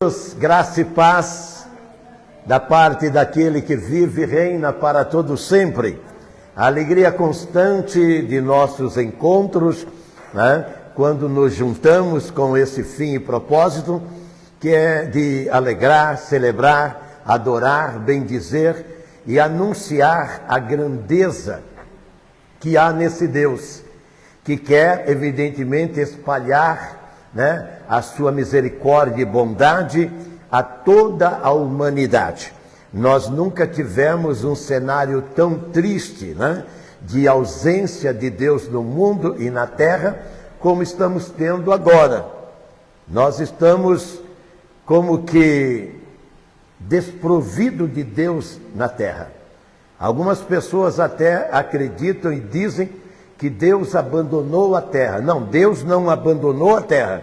Graça e paz da parte daquele que vive e reina para todo sempre. A alegria constante de nossos encontros, né, quando nos juntamos com esse fim e propósito, que é de alegrar, celebrar, adorar, bendizer e anunciar a grandeza que há nesse Deus, que quer, evidentemente, espalhar, né, a sua misericórdia e bondade a toda a humanidade. Nós nunca tivemos um cenário tão triste, né, de ausência de Deus no mundo e na terra, como estamos tendo agora. Nós estamos como que desprovidos de Deus na terra. Algumas pessoas até acreditam e dizem que Deus abandonou a terra. Não, Deus não abandonou a terra,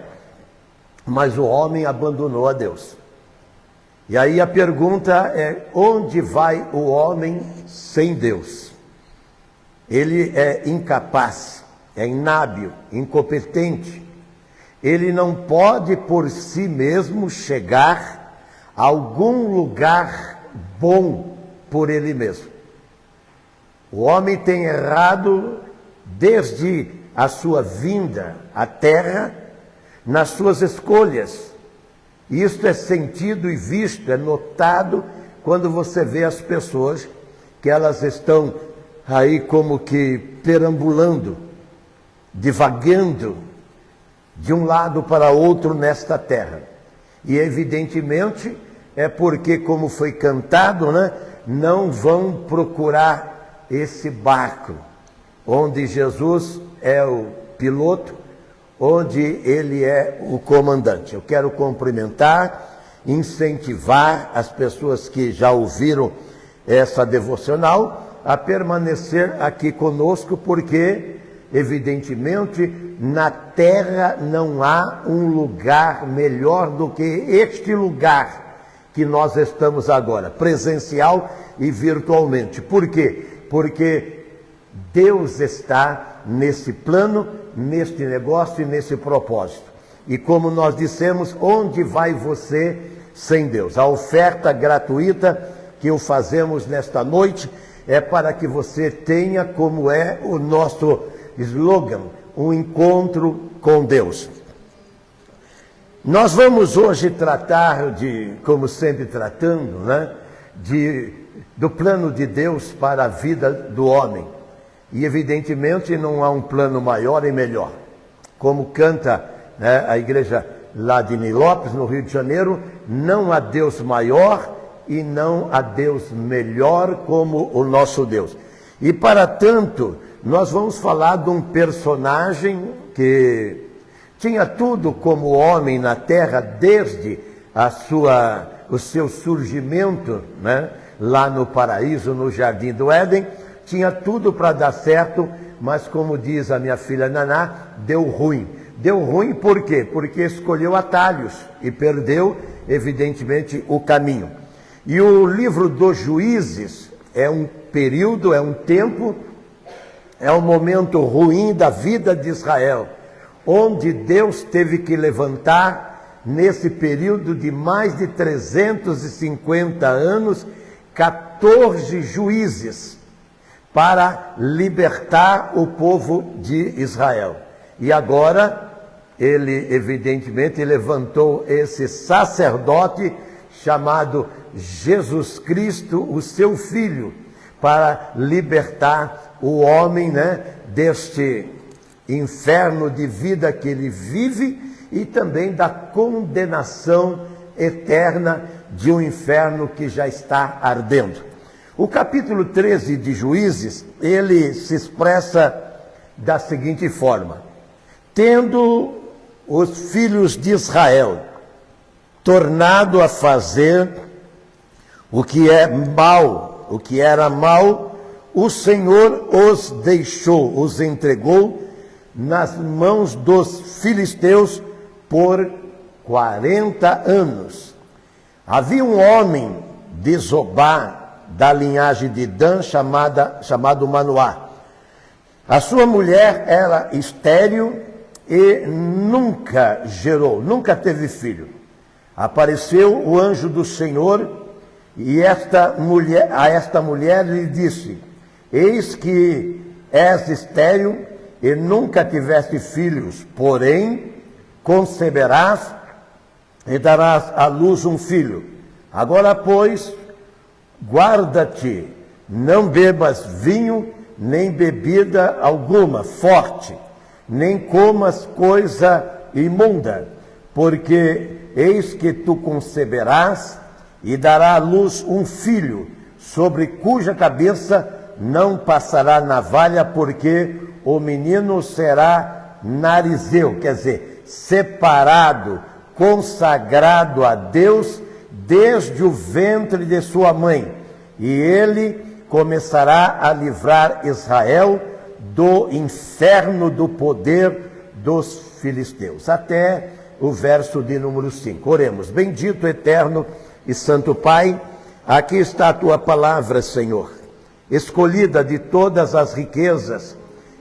mas o homem abandonou a Deus. E aí a pergunta é: onde vai o homem sem Deus? Ele é incapaz, é inábil, incompetente. Ele não pode por si mesmo chegar a algum lugar bom por ele mesmo. O homem tem errado desde a sua vinda à terra nas suas escolhas. Isto é sentido e visto, é notado quando você vê as pessoas que elas estão aí como que perambulando, divagando de um lado para outro nesta terra. E evidentemente é porque, como foi cantado, né, não vão procurar esse barco onde Jesus é o piloto, onde ele é o comandante. Eu quero cumprimentar, incentivar as pessoas que já ouviram essa devocional a permanecer aqui conosco, porque, evidentemente, na terra não há um lugar melhor do que este lugar que nós estamos agora, presencial e virtualmente. Por quê? Porque Deus está nesse plano, neste negócio e nesse propósito. E como nós dissemos, onde vai você sem Deus? A oferta gratuita que o fazemos nesta noite é para que você tenha, como é o nosso slogan, um encontro com Deus. Nós vamos hoje tratar de, como sempre tratando, né, do plano de Deus para a vida do homem. E evidentemente não há um plano maior e melhor. Como canta, né, a igreja lá de Nilópolis, no Rio de Janeiro, não há Deus maior e não há Deus melhor como o nosso Deus. E para tanto, nós vamos falar de um personagem que tinha tudo como homem na terra desde o seu surgimento, né, lá no paraíso, no jardim do Éden. Tinha tudo para dar certo, mas como diz a minha filha Naná, deu ruim. Deu ruim por quê? Porque escolheu atalhos e perdeu, evidentemente, o caminho. E o livro dos Juízes é um período, é um tempo, é um momento ruim da vida de Israel, onde Deus teve que levantar, nesse período de mais de 350 anos, 14 juízes, para libertar o povo de Israel. E agora, ele evidentemente levantou esse sacerdote chamado Jesus Cristo, o seu Filho, para libertar o homem, né, deste inferno de vida que ele vive e também da condenação eterna de um inferno que já está ardendo. O capítulo 13 de Juízes, ele se expressa da seguinte forma: tendo os filhos de Israel tornado a fazer o que é mal, o que era mal, o Senhor os deixou, os entregou nas mãos dos filisteus por 40 anos. Havia um homem de Zobá, da linhagem de Dan, chamado Manoá. A sua mulher era estéril e nunca gerou, nunca teve filho. Apareceu o anjo do Senhor e a esta mulher lhe disse: eis que és estéril e nunca tiveste filhos, porém conceberás e darás à luz um filho. Agora, pois, guarda-te, não bebas vinho, nem bebida alguma forte, nem comas coisa imunda, porque eis que tu conceberás e dará à luz um filho, sobre cuja cabeça não passará navalha, porque o menino será narizeu, quer dizer, separado, consagrado a Deus desde o ventre de sua mãe, e ele começará a livrar Israel do inferno do poder dos filisteus. Até o verso de número 5. Oremos. Bendito, eterno e santo Pai, aqui está a tua palavra, Senhor, escolhida de todas as riquezas,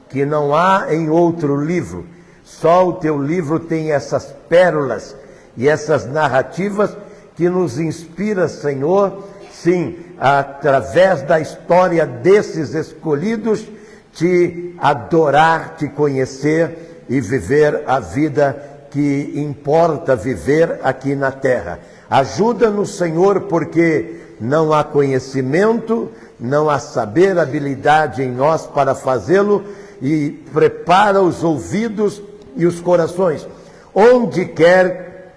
que não há em outro livro. Só o teu livro tem essas pérolas e essas narrativas que nos inspira, Senhor, sim, através da história desses escolhidos, te adorar, te conhecer e viver a vida que importa viver aqui na terra. Ajuda-nos, Senhor, porque não há conhecimento, não há saber, habilidade em nós para fazê-lo, e prepara os ouvidos e os corações, onde quer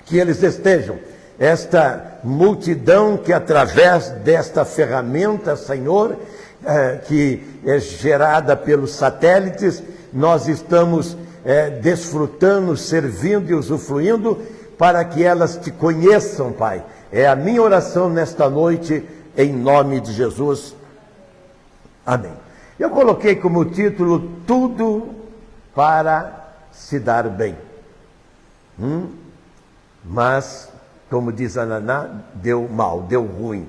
que eles estejam. Esta multidão que através desta ferramenta, Senhor, que é gerada pelos satélites, nós estamos desfrutando, servindo e usufruindo, para que elas te conheçam, Pai. É a minha oração nesta noite, em nome de Jesus. Amém. Eu coloquei como título: Tudo para se dar bem. Mas, como diz a Naná, deu mal, deu ruim.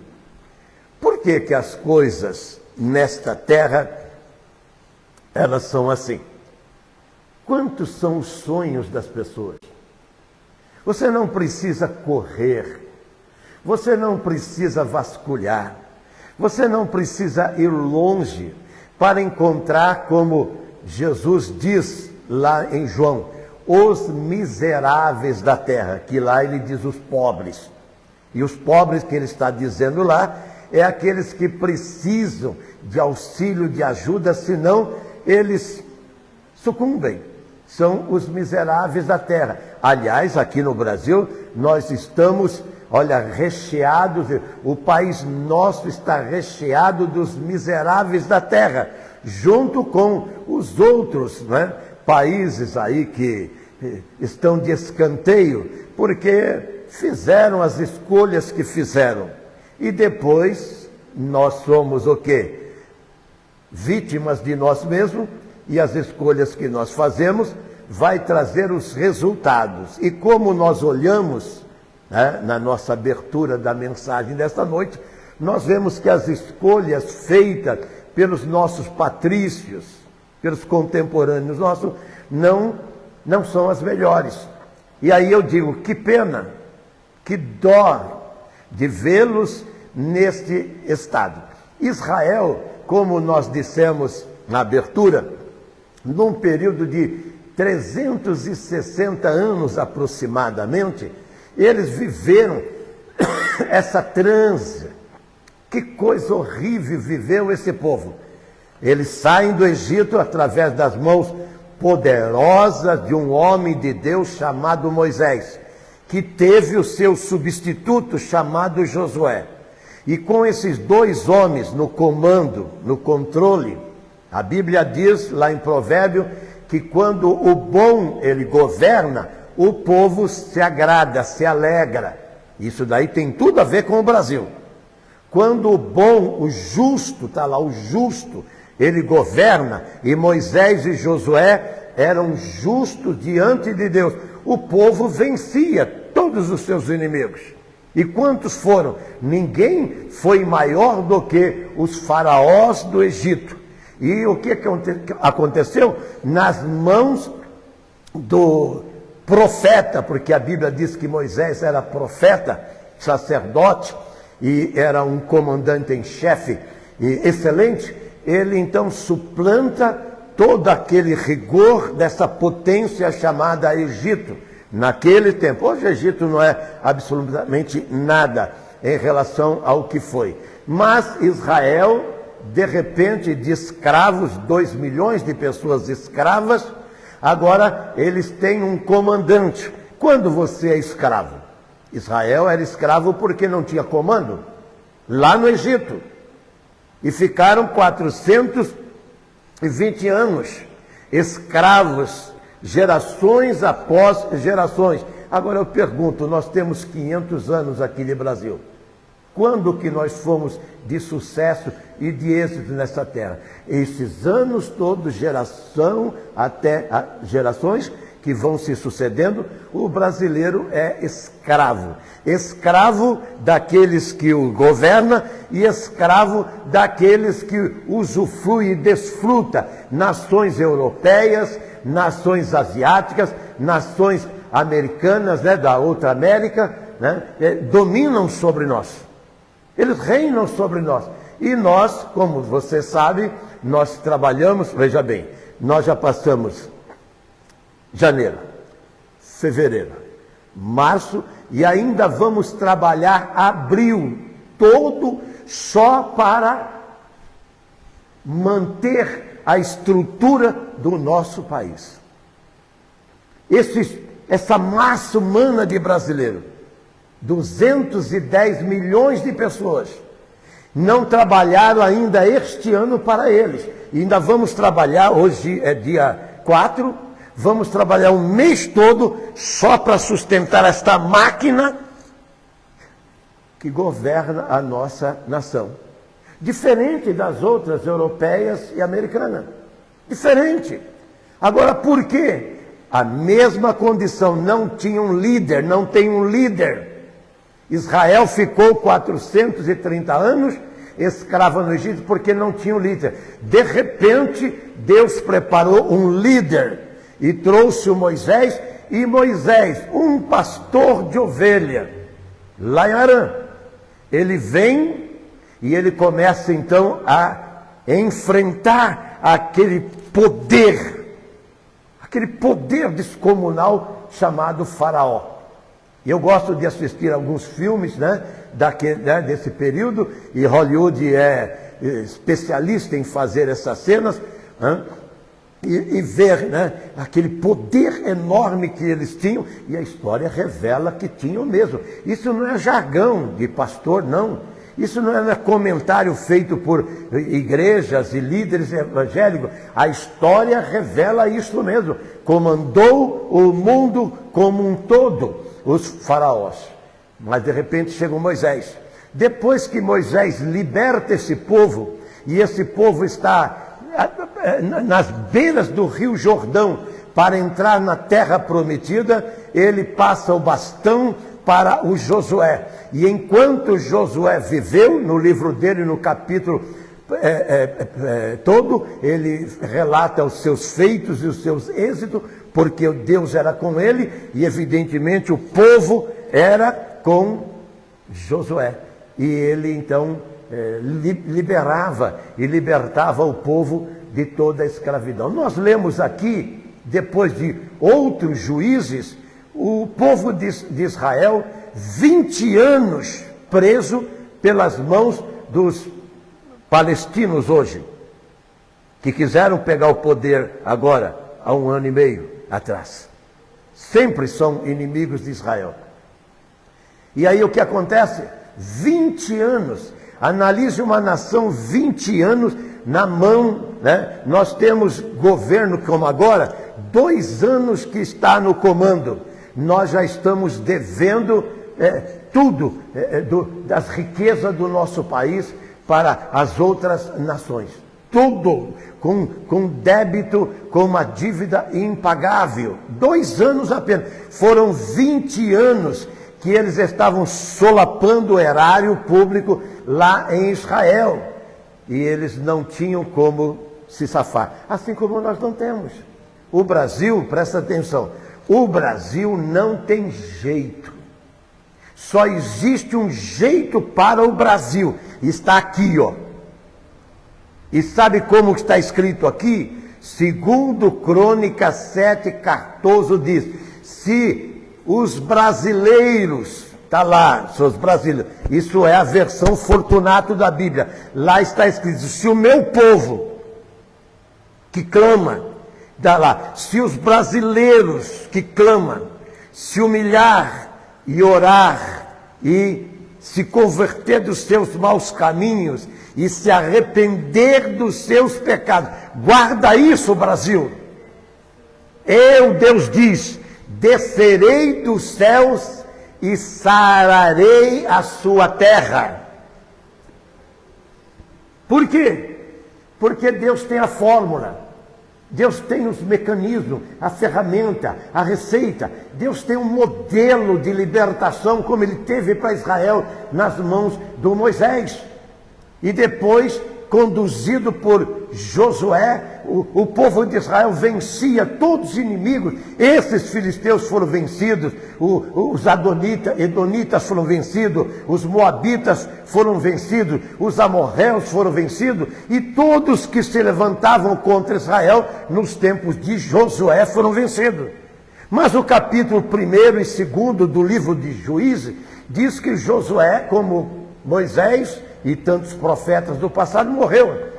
Por que que as coisas nesta terra, elas são assim? Quantos são os sonhos das pessoas? Você não precisa correr, você não precisa vasculhar, você não precisa ir longe para encontrar, como Jesus diz lá em João, os miseráveis da terra, que lá ele diz os pobres. E os pobres que ele está dizendo lá é aqueles que precisam de auxílio, de ajuda, senão eles sucumbem. São os miseráveis da terra. Aliás, aqui no Brasil, nós estamos, olha, recheados, o país nosso está recheado dos miseráveis da terra, junto com os outros, né, países aí que estão de escanteio, porque fizeram as escolhas que fizeram. E depois, nós somos o quê? Vítimas de nós mesmos, e as escolhas que nós fazemos vai trazer os resultados. E como nós olhamos, né, na nossa abertura da mensagem desta noite, nós vemos que as escolhas feitas pelos nossos patrícios, pelos contemporâneos nossos, não são as melhores. E aí eu digo, que pena, que dó de vê-los neste estado. Israel, como nós dissemos na abertura, num período de 360 anos aproximadamente, eles viveram essa transe. Que coisa horrível viveu esse povo. Eles saem do Egito através das mãos poderosas de um homem de Deus chamado Moisés, que teve o seu substituto chamado Josué. E com esses dois homens no comando, no controle, a Bíblia diz lá em Provérbio que quando o bom ele governa, o povo se agrada, se alegra. Isso daí tem tudo a ver com o Brasil. Quando o bom, o justo, está lá o justo, ele governa, e Moisés e Josué eram justos diante de Deus, o povo vencia todos os seus inimigos. E quantos foram? Ninguém foi maior do que os faraós do Egito. E o que aconteceu? Nas mãos profeta, porque a Bíblia diz que Moisés era profeta, sacerdote, e era um comandante em chefe excelente, ele então suplanta todo aquele rigor dessa potência chamada Egito, naquele tempo. Hoje o Egito não é absolutamente nada em relação ao que foi. Mas Israel, de repente, de escravos, 2 milhões de pessoas escravas, agora eles têm um comandante. Quando você é escravo? Israel era escravo porque não tinha comando, lá no Egito. E ficaram 420 anos escravos, gerações após gerações. Agora eu pergunto, nós temos 500 anos aqui no Brasil. Quando que nós fomos de sucesso e de êxito nessa terra? Esses anos todos, geração até gerações que vão se sucedendo, o brasileiro é escravo. Escravo daqueles que o governam e escravo daqueles que usufrui e desfruta. Nações europeias, nações asiáticas, nações americanas, né, da outra América, né, dominam sobre nós. Eles reinam sobre nós. E nós, como você sabe, nós trabalhamos, veja bem, nós já passamos janeiro, fevereiro, março e ainda vamos trabalhar abril todo só para manter a estrutura do nosso país. Essa massa humana de brasileiros, 210 milhões de pessoas, não trabalharam ainda este ano para eles. E ainda vamos trabalhar, hoje é dia 4, vamos trabalhar um mês todo só para sustentar esta máquina que governa a nossa nação. Diferente das outras europeias e americanas. Diferente. Agora, por quê? A mesma condição, não tinha um líder, não tem um líder. Israel ficou 430 anos escrava no Egito porque não tinha um líder. De repente, Deus preparou um líder e trouxe o Moisés, e Moisés, um pastor de ovelha, lá em Arã, ele vem e ele começa então a enfrentar aquele poder descomunal chamado Faraó. E eu gosto de assistir alguns filmes, né, desse período, e Hollywood é especialista em fazer essas cenas, né, e ver, né, aquele poder enorme que eles tinham, e a história revela que tinham mesmo. Isso não é jargão de pastor, não. Isso não é comentário feito por igrejas e líderes evangélicos. A história revela isso mesmo. Comandou o mundo como um todo, os faraós. Mas de repente chega o Moisés. Depois que Moisés liberta esse povo, e esse povo está nas beiras do rio Jordão para entrar na terra prometida, ele passa o bastão para o Josué. E enquanto Josué viveu, no livro dele, no capítulo todo, ele relata os seus feitos e os seus êxitos, porque Deus era com ele e evidentemente o povo era com Josué. E ele então liberava e libertava o povo de toda a escravidão. Nós lemos aqui, depois de outros juízes, o povo de Israel, 20 anos preso pelas mãos dos palestinos hoje, que quiseram pegar o poder agora, há 1 ano e meio atrás. Sempre são inimigos de Israel. E aí o que acontece? 20 anos. Analise uma nação 20 anos na mão, né? Nós temos governo como agora, 2 anos que está no comando. Nós já estamos devendo tudo das riquezas do nosso país para as outras nações. Tudo com débito, com uma dívida impagável. 2 anos apenas. Foram 20 anos que eles estavam solapando o erário público lá em Israel. E eles não tinham como se safar. Assim como nós não temos. O Brasil, presta atenção, o Brasil não tem jeito. Só existe um jeito para o Brasil. Está aqui, ó. E sabe como está escrito aqui? Segundo Crônicas 7:14 diz: se os brasileiros, está lá, seus brasileiros, isso é a versão Fortunato da Bíblia, lá está escrito: se o meu povo, que clama, dá lá, se os brasileiros que clamam, se humilhar e orar e se converter dos seus maus caminhos e se arrepender dos seus pecados. Guarda isso, Brasil. Eu, Deus diz, descerei dos céus e sararei a sua terra. Por quê? Porque Deus tem a fórmula. Deus tem os mecanismos, a ferramenta, a receita. Deus tem um modelo de libertação, como ele teve para Israel nas mãos do Moisés. E depois, conduzido por Josué, o povo de Israel vencia todos os inimigos. Esses filisteus foram vencidos, os edonitas foram vencidos, os moabitas foram vencidos, os amorreus foram vencidos, e todos que se levantavam contra Israel nos tempos de Josué foram vencidos. Mas o capítulo 1 e 2 do livro de Juízes diz que Josué, como Moisés e tantos profetas do passado, morreu.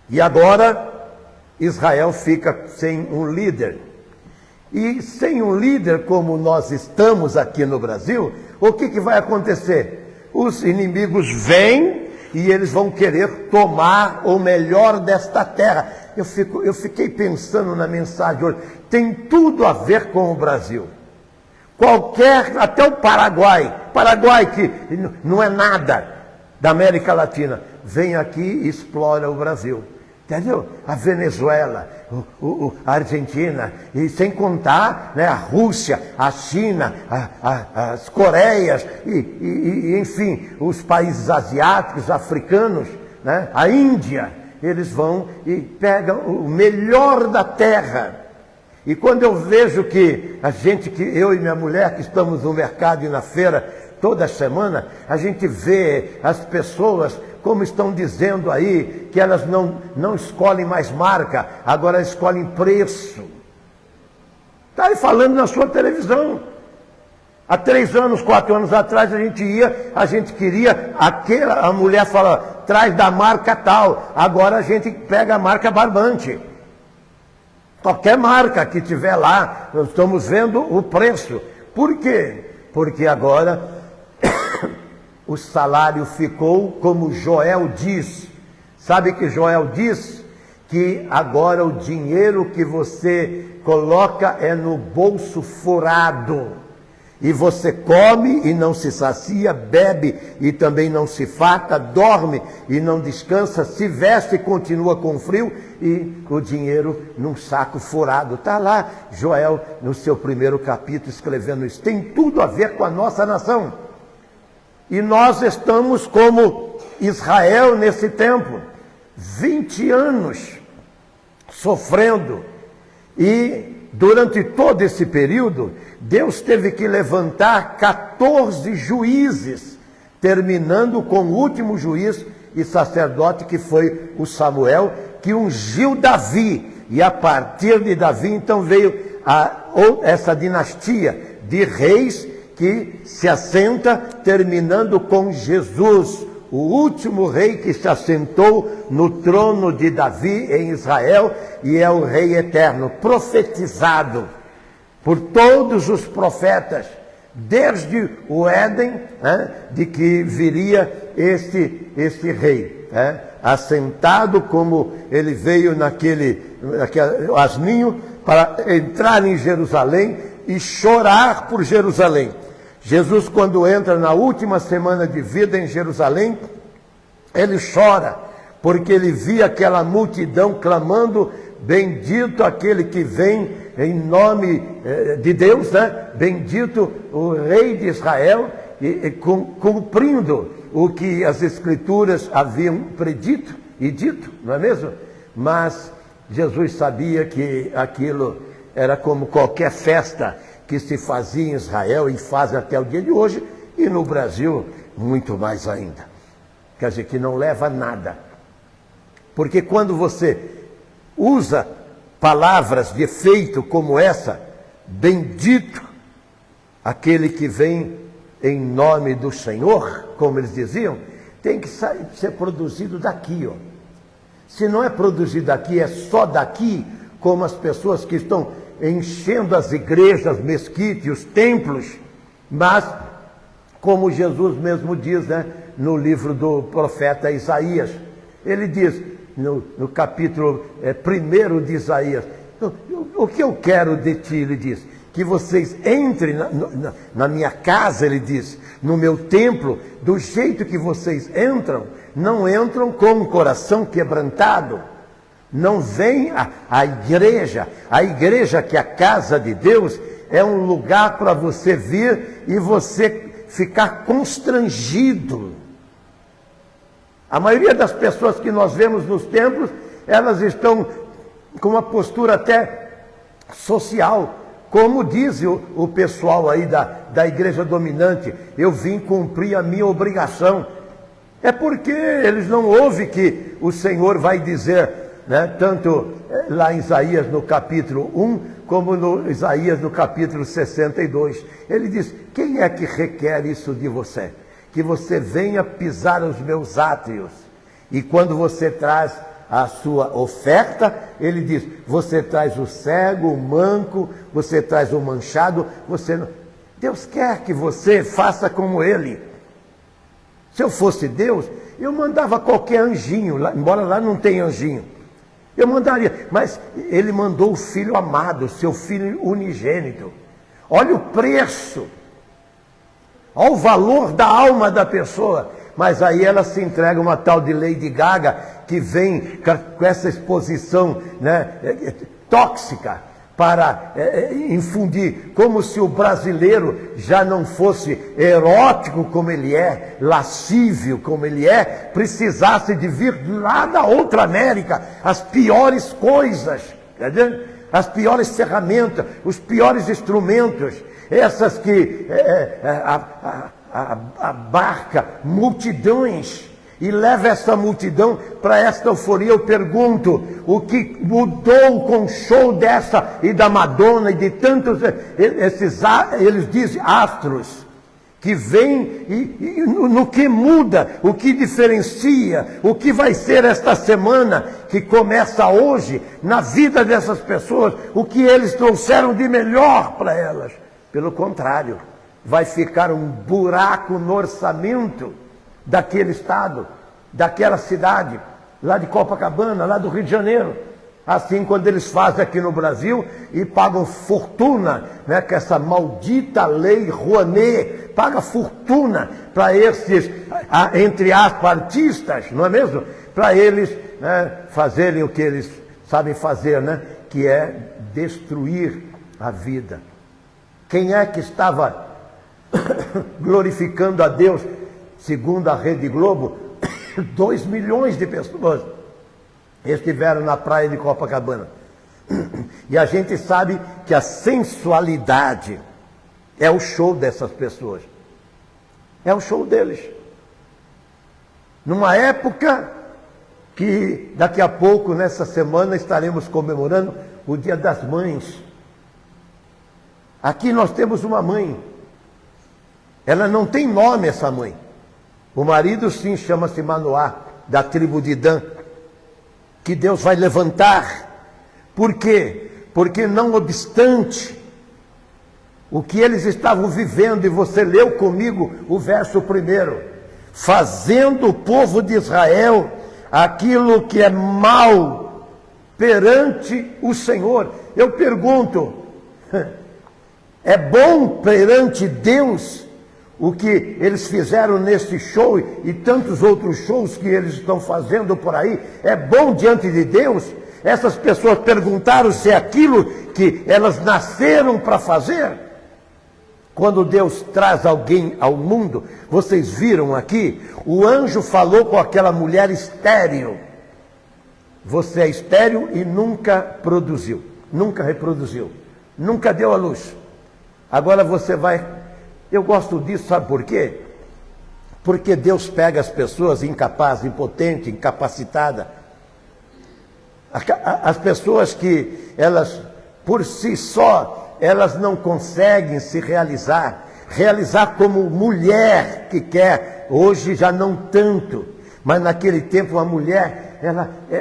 E agora Israel fica sem um líder. E sem um líder como nós estamos aqui no Brasil, o que vai acontecer? Os inimigos vêm e eles vão querer tomar o melhor desta terra. Eu fiquei pensando na mensagem hoje, tem tudo a ver com o Brasil. Até o Paraguai que não é nada da América Latina, vem aqui e explora o Brasil. Entendeu? A Venezuela, a Argentina, e sem contar, né, a Rússia, a China, as Coreias, enfim, os países asiáticos, africanos, né, a Índia, eles vão e pegam o melhor da terra. E quando eu vejo que eu e minha mulher, que estamos no mercado e na feira toda semana, a gente vê as pessoas como estão dizendo aí, que elas não escolhem mais marca, agora escolhem preço. Está aí falando na sua televisão. Há 3 anos, 4 anos atrás, a gente queria, a mulher fala, traz da marca tal, agora a gente pega a marca Barbante. Qualquer marca que tiver lá, nós estamos vendo o preço. Por quê? Porque agora o salário ficou como Joel diz. Sabe que Joel diz? Que agora o dinheiro que você coloca é no bolso furado. E você come e não se sacia, bebe e também não se farta, dorme e não descansa, se veste e continua com frio, e o dinheiro num saco furado. Está lá Joel, no seu 1º capítulo, escrevendo isso. Tem tudo a ver com a nossa nação. E nós estamos como Israel nesse tempo, 20 anos sofrendo. E durante todo esse período, Deus teve que levantar 14 juízes, terminando com o último juiz e sacerdote, que foi o Samuel, que ungiu Davi. E a partir de Davi, então, veio essa dinastia de reis que se assenta, terminando com Jesus, o último rei que se assentou no trono de Davi em Israel, e é o rei eterno, profetizado por todos os profetas, desde o Éden, de que viria esse rei, assentado como ele veio naquele asninho, para entrar em Jerusalém e chorar por Jerusalém. Jesus, quando entra na última semana de vida em Jerusalém, ele chora, porque ele via aquela multidão clamando, bendito aquele que vem em nome de Deus, bendito o rei de Israel, cumprindo o que as Escrituras haviam predito e dito, não é mesmo? Mas Jesus sabia que aquilo era como qualquer festa que se fazia em Israel e faz até o dia de hoje, e no Brasil muito mais ainda. Quer dizer, que não leva a nada. Porque quando você usa palavras de efeito como essa, bendito aquele que vem em nome do Senhor, como eles diziam, tem que ser produzido daqui, ó. Se não é produzido daqui, é só daqui, como as pessoas que estão enchendo as igrejas, mesquites, os templos, mas, como Jesus mesmo diz, né, no livro do profeta Isaías, ele diz, no capítulo 1 de Isaías, o que eu quero de ti, ele diz, que vocês entrem na minha casa, ele diz, no meu templo, do jeito que vocês entram, não entram com o coração quebrantado. Não vem a igreja que é a casa de Deus, é um lugar para você vir e você ficar constrangido. A maioria das pessoas que nós vemos nos templos, elas estão com uma postura até social, como diz o pessoal aí da igreja dominante, eu vim cumprir a minha obrigação. É porque eles não ouvem que o Senhor vai dizer, né, tanto lá em Isaías no capítulo 1, como no Isaías no capítulo 62. Ele diz, quem é que requer isso de você? Que você venha pisar os meus átrios. E quando você traz a sua oferta, ele diz, você traz o cego, o manco, você traz o manchado, você não... Deus quer que você faça como ele. Se eu fosse Deus, eu mandava qualquer anjinho, embora lá não tenha anjinho. Eu mandaria, mas ele mandou o Filho amado, seu Filho unigênito. Olha o preço, olha o valor da alma da pessoa. Mas aí ela se entrega uma tal de Lady Gaga, que vem com essa exposição, né, tóxica, para infundir, como se o brasileiro já não fosse erótico como ele é, lascívio como ele é, precisasse de vir lá da outra América, as piores coisas, entendeu? As piores ferramentas, os piores instrumentos, essas que abarca multidões e leva essa multidão para esta euforia. Eu pergunto, o que mudou com o show dessa e da Madonna e de tantos, eles dizem astros, que vêm e no que muda, o que diferencia, o que vai ser esta semana, que começa hoje, na vida dessas pessoas, o que eles trouxeram de melhor para elas. Pelo contrário, vai ficar um buraco no orçamento daquele estado, daquela cidade, lá de Copacabana, lá do Rio de Janeiro. Assim, quando eles fazem aqui no Brasil e pagam fortuna, né, com essa maldita lei Rouanet, paga fortuna para esses, entre aspas, artistas, não é mesmo? Para eles, né, fazerem o que eles sabem fazer, né, que é destruir a vida. Quem é que estava glorificando a Deus, segundo a Rede Globo? 2 milhões de pessoas estiveram na praia de Copacabana. E a gente sabe que a sensualidade é o show dessas pessoas. É o show deles. Numa época que daqui a pouco, nessa semana, estaremos comemorando o Dia das Mães. Aqui nós temos uma mãe. Ela não tem nome, essa mãe. O marido, sim, chama-se Manoá, da tribo de Dan, que Deus vai levantar. Por quê? Porque não obstante o que eles estavam vivendo, e você leu comigo o verso 1, fazendo o povo de Israel aquilo que é mal perante o Senhor. Eu pergunto, é bom perante Deus o que eles fizeram nesse show e tantos outros shows que eles estão fazendo por aí? É bom diante de Deus? Essas pessoas perguntaram se é aquilo que elas nasceram para fazer. Quando Deus traz alguém ao mundo, vocês viram aqui, o anjo falou com aquela mulher estéril. Você é estéril e nunca produziu, nunca reproduziu. nunca deu à luz. Agora você vai... Eu gosto disso, sabe por quê? Porque Deus pega as pessoas incapazes, impotentes, incapacitadas. As pessoas que elas, por si só, elas não conseguem se realizar como mulher que quer, hoje já não tanto, mas naquele tempo a mulher,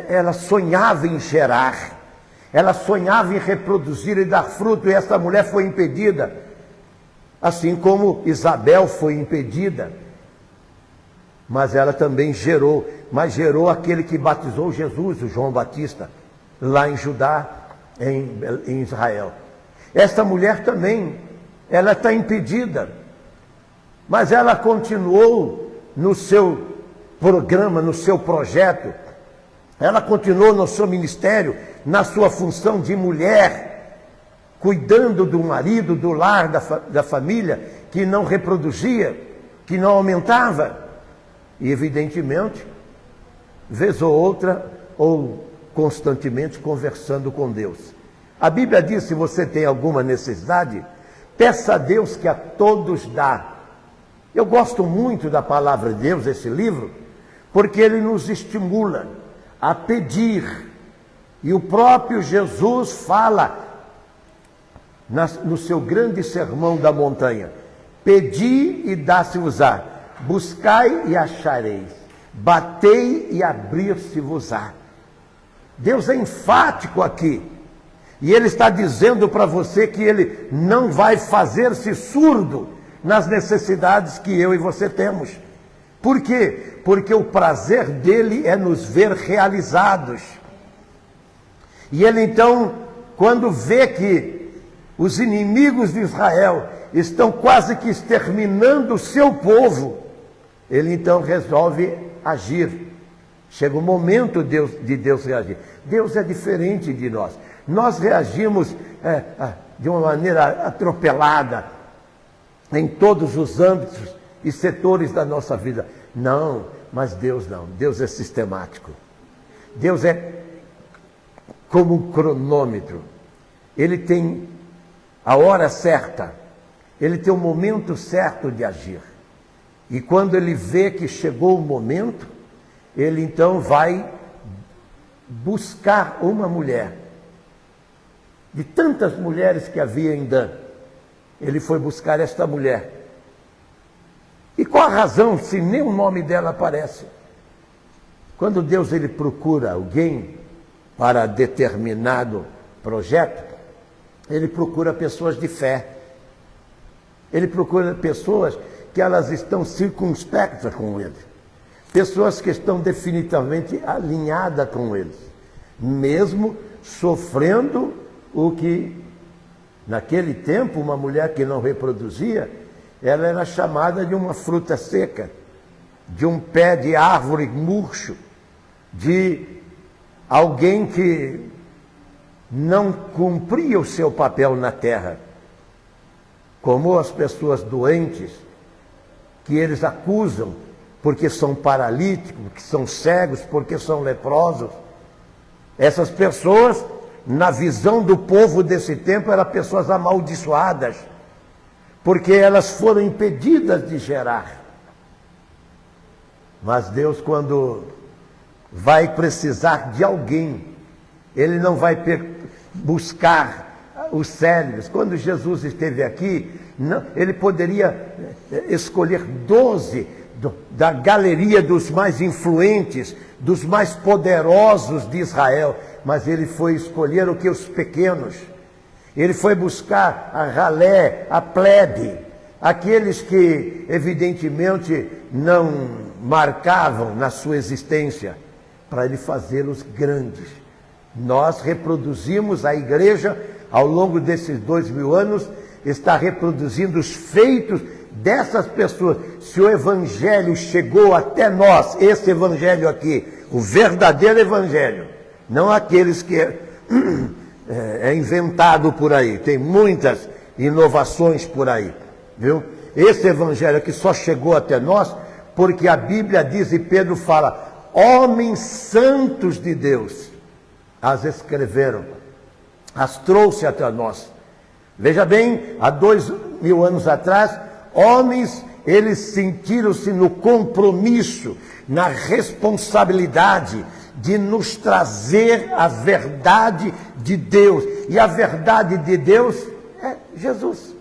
ela sonhava em gerar, ela sonhava em reproduzir e dar fruto, e essa mulher foi impedida, assim como Isabel foi impedida, mas ela também gerou, mas gerou aquele que batizou Jesus, o João Batista, lá em Judá, em Israel. Essa mulher também, ela está impedida, mas ela continuou no seu programa, no seu projeto, ela continuou no seu ministério, na sua função de mulher, cuidando do marido, do lar, da família, que não reproduzia, que não aumentava, e evidentemente, vez ou outra, ou constantemente conversando com Deus. A Bíblia diz, se você tem alguma necessidade, peça a Deus que a todos dá. Eu gosto muito da palavra de Deus, esse livro, porque ele nos estimula a pedir. E o próprio Jesus fala no seu grande sermão da montanha: pedi e dá-se-vos-á, buscai e achareis, batei e abrir-se-vos-á. Deus é enfático aqui. E Ele está dizendo para você que Ele não vai fazer-se surdo nas necessidades que eu e você temos. Por quê? Porque o prazer dEle é nos ver realizados. E Ele então, quando vê que os inimigos de Israel estão quase que exterminando o seu povo, Ele então resolve agir. Chega o momento de Deus reagir. Deus é diferente de nós. Nós reagimos de uma maneira atropelada em todos os âmbitos e setores da nossa vida. Não, mas Deus não. Deus é sistemático. Deus é como um cronômetro. Ele tem a hora certa. Ele tem o momento certo de agir. E quando ele vê que chegou o momento, ele então vai buscar uma mulher. De tantas mulheres que havia em Dan, ele foi buscar esta mulher. E qual a razão, se nem o nome dela aparece? Quando Deus ele procura alguém para determinado projeto, ele procura pessoas de fé. Ele procura pessoas que elas estão circunspectas com ele. Pessoas que estão definitivamente alinhadas com eles, mesmo sofrendo o que, naquele tempo, uma mulher que não reproduzia, ela era chamada de uma fruta seca, de um pé de árvore murcho, de alguém que não cumpria o seu papel na terra, como as pessoas doentes, que eles acusam, porque são paralíticos, porque são cegos, porque são leprosos. Essas pessoas, na visão do povo desse tempo, eram pessoas amaldiçoadas, porque elas foram impedidas de gerar. Mas Deus, quando vai precisar de alguém, Ele não vai buscar os cérebros. Quando Jesus esteve aqui, Ele poderia escolher 12 da galeria dos mais influentes, dos mais poderosos de Israel, mas Ele foi escolher o que? Os pequenos. Ele foi buscar a ralé, a plebe, aqueles que evidentemente não marcavam na sua existência, para Ele fazê-los grandes. Nós reproduzimos, a igreja, ao longo desses 2000 anos, está reproduzindo os feitos dessas pessoas. Se o evangelho chegou até nós, esse evangelho aqui, o verdadeiro evangelho, não aqueles que é inventado por aí, tem muitas inovações por aí, viu? Esse evangelho aqui só chegou até nós porque a Bíblia diz, e Pedro fala, homens santos de Deus as escreveram, as trouxe até nós. Veja bem, há 2000 anos atrás, homens, eles sentiram-se no compromisso, na responsabilidade de nos trazer a verdade de Deus. E a verdade de Deus é Jesus.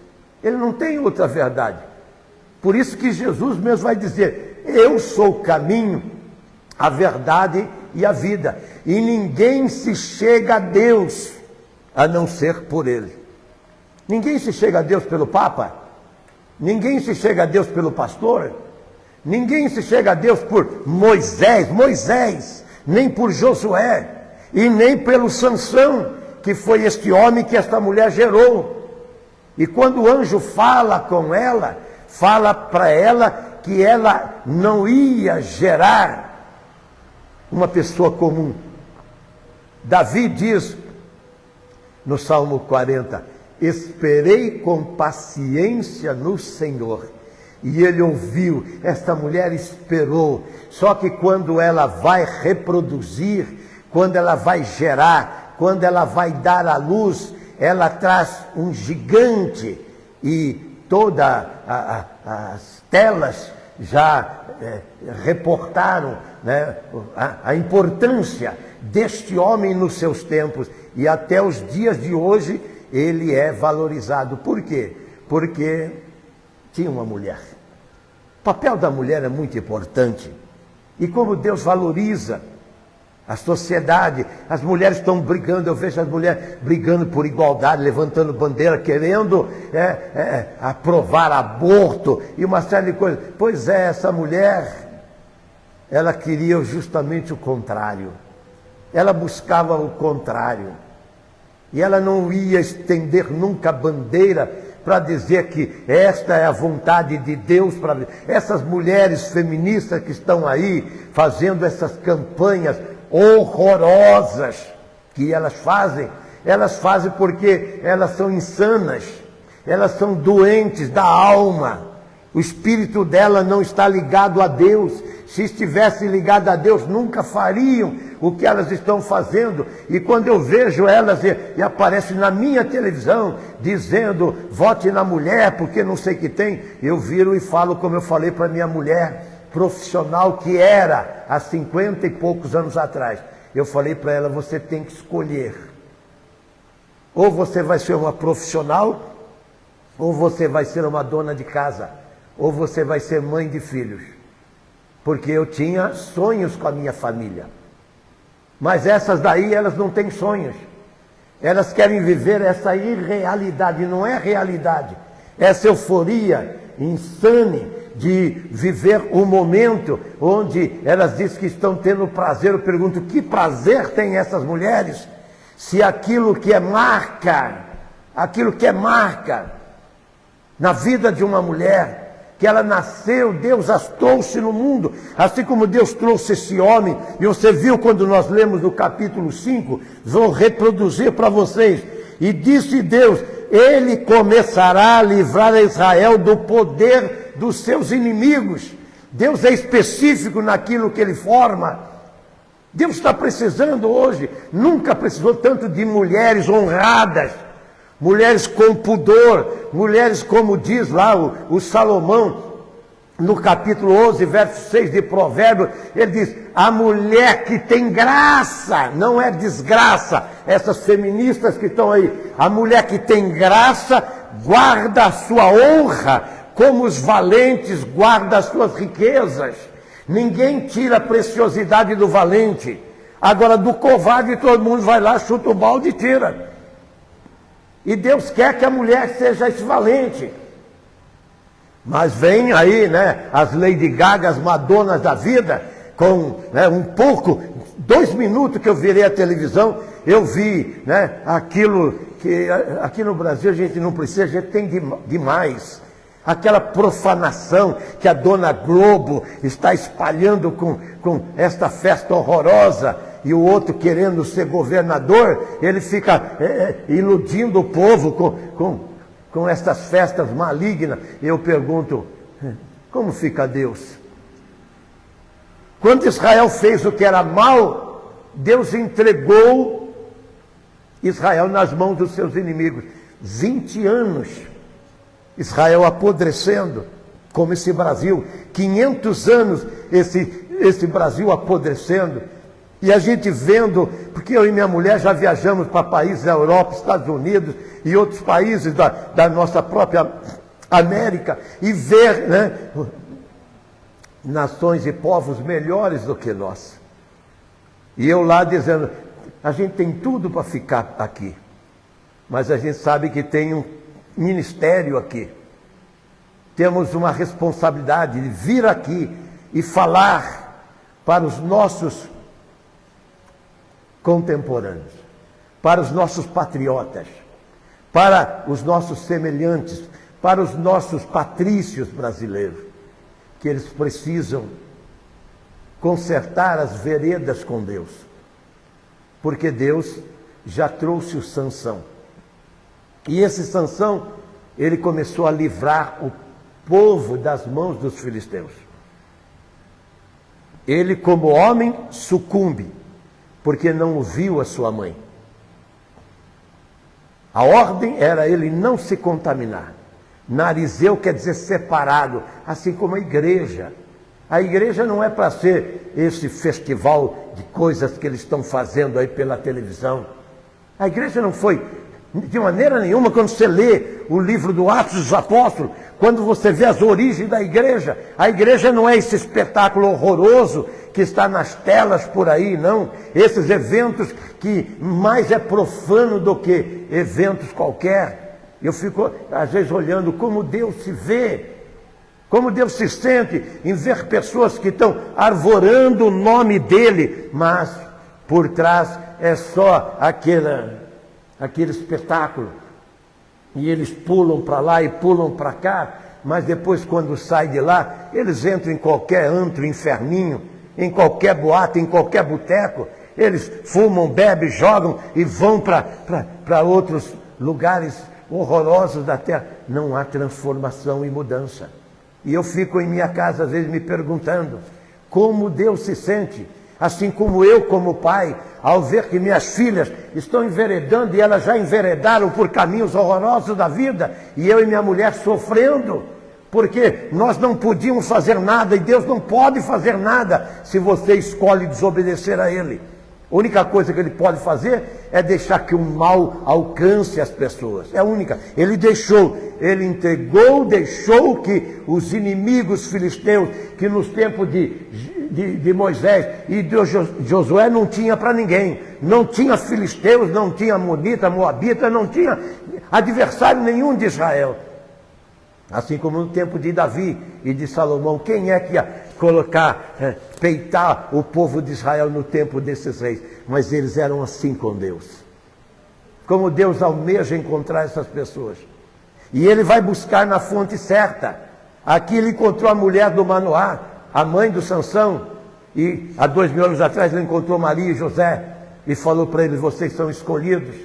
Ele não tem outra verdade. Por isso que Jesus mesmo vai dizer: eu sou o caminho, a verdade e a vida. E ninguém se chega a Deus a não ser por Ele. Ninguém se chega a Deus pelo Papa. Ninguém se chega a Deus pelo pastor. Ninguém se chega a Deus por Moisés, nem por Josué, e nem pelo Sansão, que foi este homem que esta mulher gerou. E quando o anjo fala com ela, fala para ela que ela não ia gerar uma pessoa comum. Davi diz no Salmo 40, esperei com paciência no Senhor, e Ele ouviu. Esta mulher esperou, só que quando ela vai reproduzir, quando ela vai gerar, quando ela vai dar à luz, ela traz um gigante, e todas as telas já reportaram, né, a importância deste homem nos seus tempos, e até os dias de hoje ele é valorizado. Por quê? Porque tinha uma mulher. O papel da mulher é muito importante. E como Deus valoriza a sociedade, as mulheres estão brigando, eu vejo as mulheres brigando por igualdade, levantando bandeira, querendo aprovar aborto e uma série de coisas. Pois é, essa mulher, ela queria justamente o contrário. Ela buscava o contrário. E ela não ia estender nunca a bandeira para dizer que esta é a vontade de Deus. Essas mulheres feministas que estão aí fazendo essas campanhas horrorosas que elas fazem porque elas são insanas, elas são doentes da alma. O espírito dela não está ligado a Deus. Se estivesse ligado a Deus, nunca fariam o que elas estão fazendo. E quando eu vejo elas e aparece na minha televisão dizendo vote na mulher porque não sei o que tem, eu viro e falo como eu falei para minha mulher profissional que era há 50 e poucos anos atrás. Eu falei para ela: você tem que escolher. Ou você vai ser uma profissional, ou você vai ser uma dona de casa, ou você vai ser mãe de filhos. Porque eu tinha sonhos com a minha família. Mas essas daí, elas não têm sonhos. Elas querem viver essa irrealidade. Não é realidade. Essa euforia insane de viver um momento onde elas dizem que estão tendo prazer. Eu pergunto: que prazer tem essas mulheres? Se aquilo que é marca na vida de uma mulher, que ela nasceu, Deus as trouxe no mundo, assim como Deus trouxe esse homem. E você viu quando nós lemos no capítulo 5, vou reproduzir para vocês. E disse Deus: Ele começará a livrar a Israel do poder dos seus inimigos. Deus é específico naquilo que Ele forma. Deus está precisando hoje, nunca precisou tanto de mulheres honradas, mulheres com pudor, mulheres como diz lá o Salomão, no capítulo 11, verso 6 de Provérbios, ele diz: a mulher que tem graça, não é desgraça. Essas feministas que estão aí, a mulher que tem graça guarda a sua honra, como os valentes guardam as suas riquezas. Ninguém tira a preciosidade do valente. Agora, do covarde, todo mundo vai lá, chuta o balde e tira. E Deus quer que a mulher seja esse valente. Mas vem aí, né, as Lady Gaga, as Madonas da vida, com, né, 2 minutos que eu virei a televisão, eu vi, né, aquilo que aqui no Brasil a gente não precisa, a gente tem demais. Aquela profanação que a dona Globo está espalhando com esta festa horrorosa, e o outro querendo ser governador, ele fica iludindo o povo com estas festas malignas. Eu pergunto: como fica Deus? Quando Israel fez o que era mal, Deus entregou Israel nas mãos dos seus inimigos. 20 anos. Israel apodrecendo, como esse Brasil. 500 anos esse Brasil apodrecendo. E a gente vendo, porque eu e minha mulher já viajamos para países da Europa, Estados Unidos e outros países da nossa própria América, e ver, né, nações e povos melhores do que nós. E eu lá dizendo, a gente tem tudo para ficar aqui, mas a gente sabe que tem um ministério aqui. Temos uma responsabilidade de vir aqui e falar para os nossos contemporâneos, para os nossos patriotas, para os nossos semelhantes, para os nossos patrícios brasileiros, que eles precisam consertar as veredas com Deus, porque Deus já trouxe o Sansão. E esse Sansão, ele começou a livrar o povo das mãos dos filisteus. Ele, como homem, sucumbe, porque não ouviu a sua mãe. A ordem era ele não se contaminar. Narizeu quer dizer separado, assim como a igreja. A igreja não é para ser esse festival de coisas que eles estão fazendo aí pela televisão. A igreja não foi, de maneira nenhuma, quando você lê o livro do Atos dos Apóstolos, quando você vê as origens da igreja, a igreja não é esse espetáculo horroroso que está nas telas por aí, não. Esses eventos que mais é profano do que eventos qualquer. Eu fico, às vezes, olhando como Deus se vê, como Deus se sente em ver pessoas que estão arvorando o nome dele, mas por trás é só aquele espetáculo. E eles pulam para lá e pulam para cá, mas depois, quando saem de lá, eles entram em qualquer antro, inferninho, em qualquer boate, em qualquer boteco. Eles fumam, bebem, jogam e vão para outros lugares horrorosos da terra. Não há transformação e mudança. E eu fico em minha casa, às vezes, me perguntando como Deus se sente, assim como eu, como pai, ao ver que minhas filhas estão enveredando, e elas já enveredaram por caminhos horrorosos da vida, e eu e minha mulher sofrendo, porque nós não podíamos fazer nada, e Deus não pode fazer nada se você escolhe desobedecer a Ele. A única coisa que Ele pode fazer é deixar que o mal alcance as pessoas. É a única. Ele entregou, deixou que os inimigos filisteus, que nos tempos de Moisés e de Josué não tinha para ninguém. Não tinha filisteus, não tinha amonita, moabita, não tinha adversário nenhum de Israel. Assim como no tempo de Davi e de Salomão, quem é que ia peitar o povo de Israel no tempo desses reis? Mas eles eram assim com Deus. Como Deus almeja encontrar essas pessoas. E ele vai buscar na fonte certa. Aqui ele encontrou a mulher do Manoá, a mãe do Sansão. E há 2000 anos atrás ele encontrou Maria e José. E falou para eles, vocês são escolhidos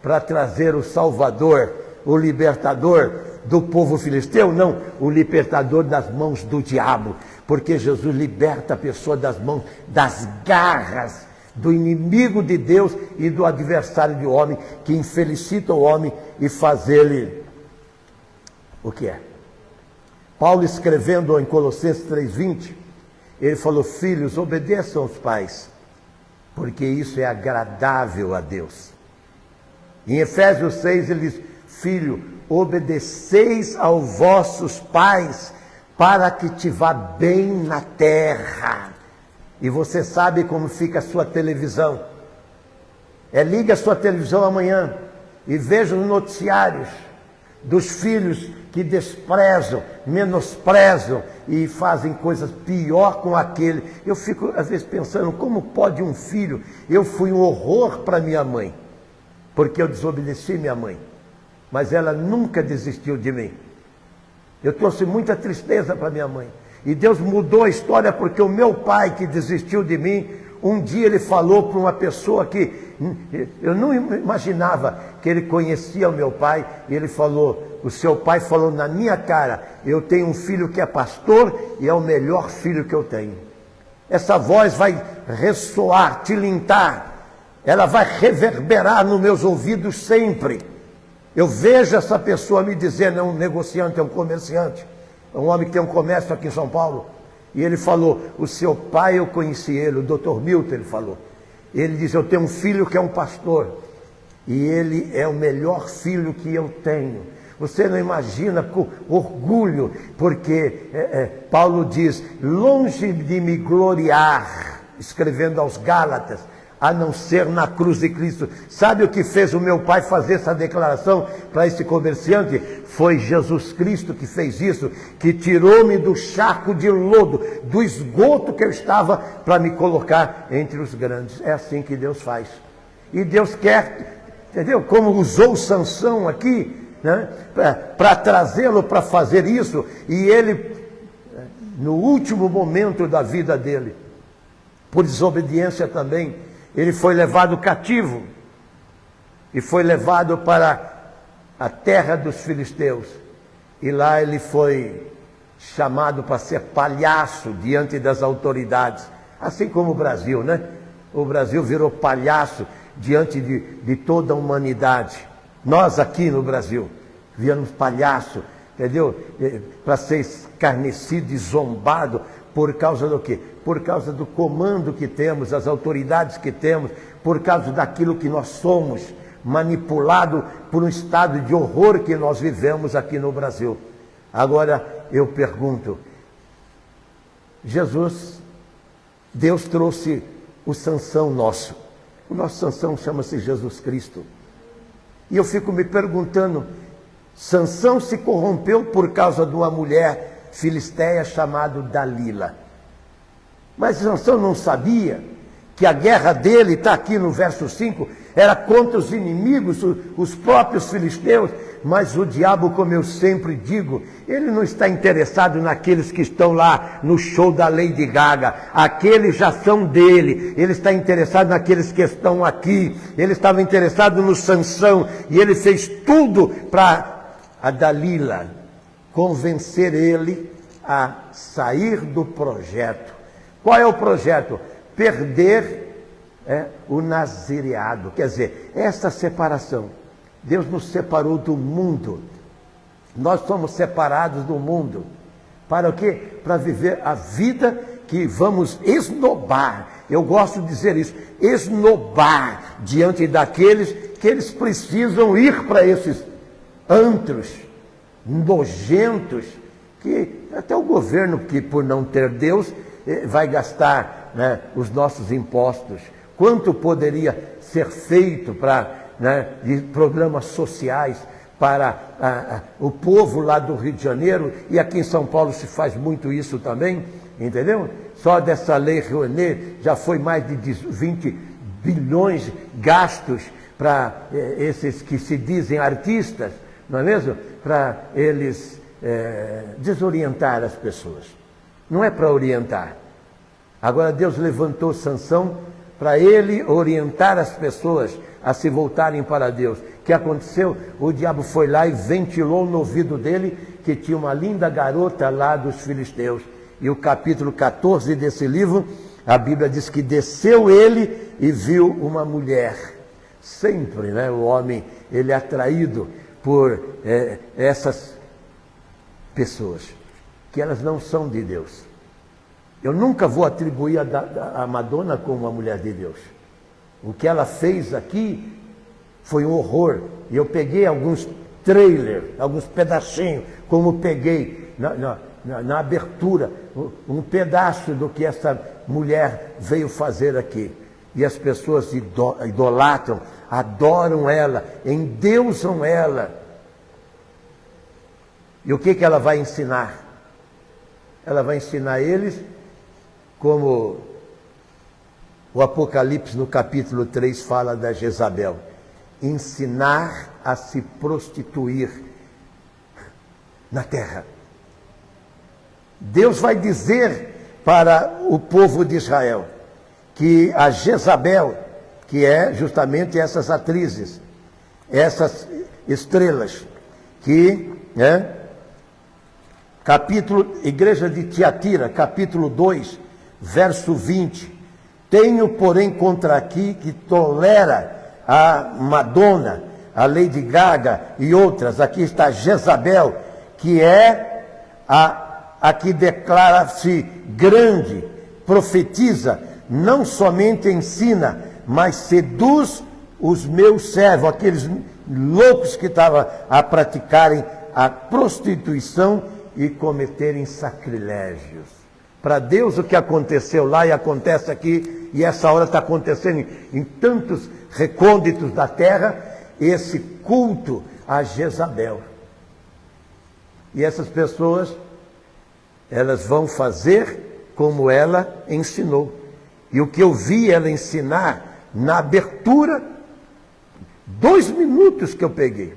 para trazer o Salvador, o libertador do povo filisteu, não, o libertador das mãos do diabo, porque Jesus liberta a pessoa das mãos, das garras do inimigo de Deus e do adversário do homem, que infelicita o homem e faz ele o que é. Paulo, escrevendo em Colossenses 3:20, ele falou, filhos, obedeçam aos pais, porque isso é agradável a Deus. Em Efésios 6 ele diz, filho, obedeceis aos vossos pais, para que te vá bem na terra. E você sabe como fica a sua televisão. Ligue a sua televisão amanhã e veja os noticiários dos filhos que desprezam, menosprezam e fazem coisas pior com aquele. Eu fico às vezes pensando, como pode um filho? Eu fui um horror para minha mãe, porque eu desobedeci minha mãe. Mas ela nunca desistiu de mim. Eu trouxe muita tristeza para minha mãe. E Deus mudou a história porque o meu pai, que desistiu de mim, um dia ele falou para uma pessoa que eu não imaginava que ele conhecia o meu pai. E ele falou, o seu pai falou na minha cara, eu tenho um filho que é pastor e é o melhor filho que eu tenho. Essa voz vai ressoar, tilintar, ela vai reverberar nos meus ouvidos sempre. Eu vejo essa pessoa me dizendo, é um negociante, é um comerciante, é um homem que tem um comércio aqui em São Paulo. E ele falou, o seu pai, eu conheci ele, o Dr. Milton, ele falou. Ele disse, eu tenho um filho que é um pastor. E ele é o melhor filho que eu tenho. Você não imagina com orgulho, porque Paulo diz, longe de me gloriar, escrevendo aos Gálatas, a não ser na cruz de Cristo. Sabe o que fez o meu pai fazer essa declaração para esse comerciante? Foi Jesus Cristo que fez isso, que tirou-me do charco de lodo, do esgoto que eu estava, para me colocar entre os grandes. É assim que Deus faz. E Deus quer, entendeu? Como usou Sansão aqui, né? Para trazê-lo para fazer isso. E ele, no último momento da vida dele, por desobediência também, ele foi levado cativo e foi levado para a terra dos filisteus. E lá ele foi chamado para ser palhaço diante das autoridades. Assim como o Brasil, né? O Brasil virou palhaço diante de toda a humanidade. Nós aqui no Brasil viramos palhaço, entendeu? Para ser escarnecido e zombado. Por causa do quê? Por causa do comando que temos, das autoridades que temos, por causa daquilo que nós somos, manipulado por um estado de horror que nós vivemos aqui no Brasil. Agora eu pergunto, Deus trouxe o Sansão nosso. O nosso Sansão chama-se Jesus Cristo. E eu fico me perguntando, Sansão se corrompeu por causa de uma mulher filisteia chamada Dalila. Mas Sansão não sabia que a guerra dele, está aqui no verso 5, era contra os inimigos, os próprios filisteus. Mas o diabo, como eu sempre digo, ele não está interessado naqueles que estão lá no show da Lady Gaga. Aqueles já são dele. Ele está interessado naqueles que estão aqui. Ele estava interessado no Sansão. E ele fez tudo para a Dalila convencer ele a sair do projeto. Qual é o projeto? Perder o nazireado. Quer dizer, essa separação. Deus nos separou do mundo. Nós somos separados do mundo. Para o quê? Para viver a vida que vamos esnobar. Eu gosto de dizer isso. Esnobar diante daqueles que eles precisam ir para esses antros nojentos, que até o governo, que por não ter Deus, vai gastar, né, os nossos impostos. Quanto poderia ser feito para, né, de programas sociais para o povo lá do Rio de Janeiro, e aqui em São Paulo se faz muito isso também, entendeu? Só dessa lei Rouanet já foi mais de 20 bilhões gastos para esses que se dizem artistas, não é mesmo? Para eles desorientar as pessoas. Não é para orientar. Agora Deus levantou Sansão para ele orientar as pessoas a se voltarem para Deus. O que aconteceu? O diabo foi lá e ventilou no ouvido dele que tinha uma linda garota lá dos filisteus. E o capítulo 14 desse livro, a Bíblia diz que desceu ele e viu uma mulher. Sempre, né, o homem, ele é atraído por essas pessoas, que elas não são de Deus. Eu nunca vou atribuir a Madonna como uma mulher de Deus. O que ela fez aqui foi um horror. E eu peguei alguns trailers, alguns pedacinhos, como peguei na abertura, um pedaço do que essa mulher veio fazer aqui. E as pessoas idolatram, adoram ela, endeusam ela. E o que ela vai ensinar? Ela vai ensinar eles, como o Apocalipse no capítulo 3 fala da Jezabel, ensinar a se prostituir na terra. Deus vai dizer para o povo de Israel que a Jezabel, que é justamente essas atrizes, essas estrelas, que, né, Igreja de Tiatira, capítulo 2, verso 20. Tenho, porém, contra aqui que tolera a Madonna, a Lady Gaga e outras. Aqui está Jezabel, que é a que declara-se grande, profetiza, não somente ensina, mas seduz os meus servos, aqueles loucos que estavam a praticarem a prostituição e cometerem sacrilégios. Para Deus o que aconteceu lá e acontece aqui, e essa hora está acontecendo em tantos recônditos da terra, esse culto a Jezabel. E essas pessoas, elas vão fazer como ela ensinou. E o que eu vi ela ensinar na abertura, 2 minutos que eu peguei,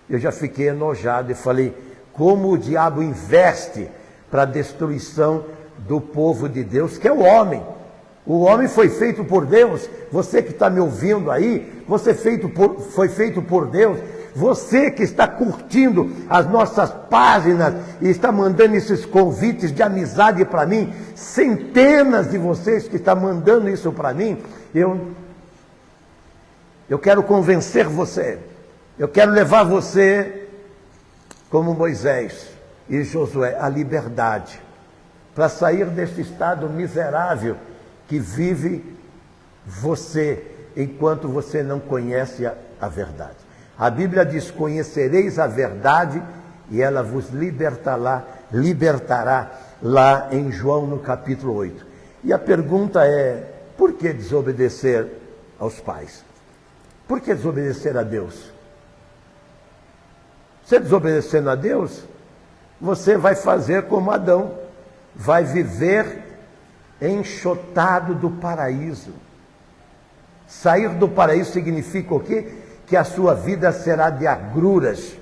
eu já fiquei enojado e falei, como o diabo investe para a destruição do povo de Deus, que é o homem. O homem foi feito por Deus. Você que está me ouvindo aí, foi feito por Deus. Você que está curtindo as nossas páginas e está mandando esses convites de amizade para mim, centenas de vocês que estão mandando isso para mim, eu quero convencer você, eu quero levar você, como Moisés e Josué, à liberdade, para sair desse estado miserável que vive você, enquanto você não conhece a verdade. A Bíblia diz, conhecereis a verdade e ela vos libertará lá em João no capítulo 8. E a pergunta é, por que desobedecer aos pais? Por que desobedecer a Deus? Você desobedecendo a Deus, você vai fazer como Adão, vai viver enxotado do paraíso. Sair do paraíso significa o quê? Que a sua vida será de agruras,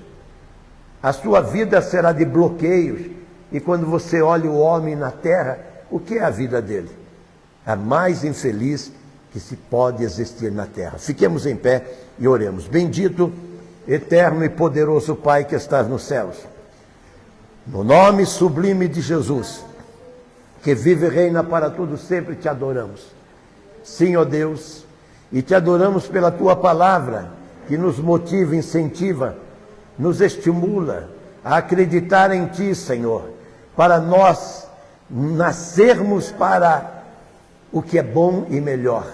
a sua vida será de bloqueios. E quando você olha o homem na terra, o que é a vida dele? A mais infeliz que se pode existir na terra. Fiquemos em pé e oremos. Bendito, eterno e poderoso Pai que estás nos céus, no nome sublime de Jesus, que vive e reina para todo sempre, te adoramos. Sim, ó Deus, e te adoramos pela tua palavra, que nos motiva, incentiva, nos estimula a acreditar em ti, Senhor, para nós nascermos para o que é bom e melhor,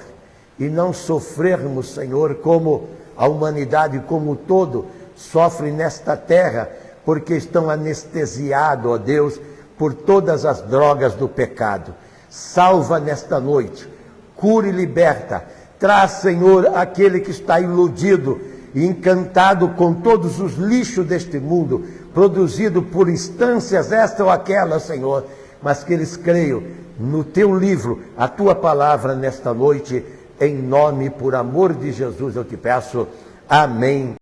e não sofrermos, Senhor, como a humanidade como um todo sofre nesta terra, porque estão anestesiados, ó Deus, por todas as drogas do pecado. Salva nesta noite, cura e liberta. Traz, Senhor, aquele que está iludido e encantado com todos os lixos deste mundo, produzido por instâncias esta ou aquela, Senhor, mas que eles creiam no teu livro, a tua palavra nesta noite, em nome, por amor de Jesus, eu te peço. Amém.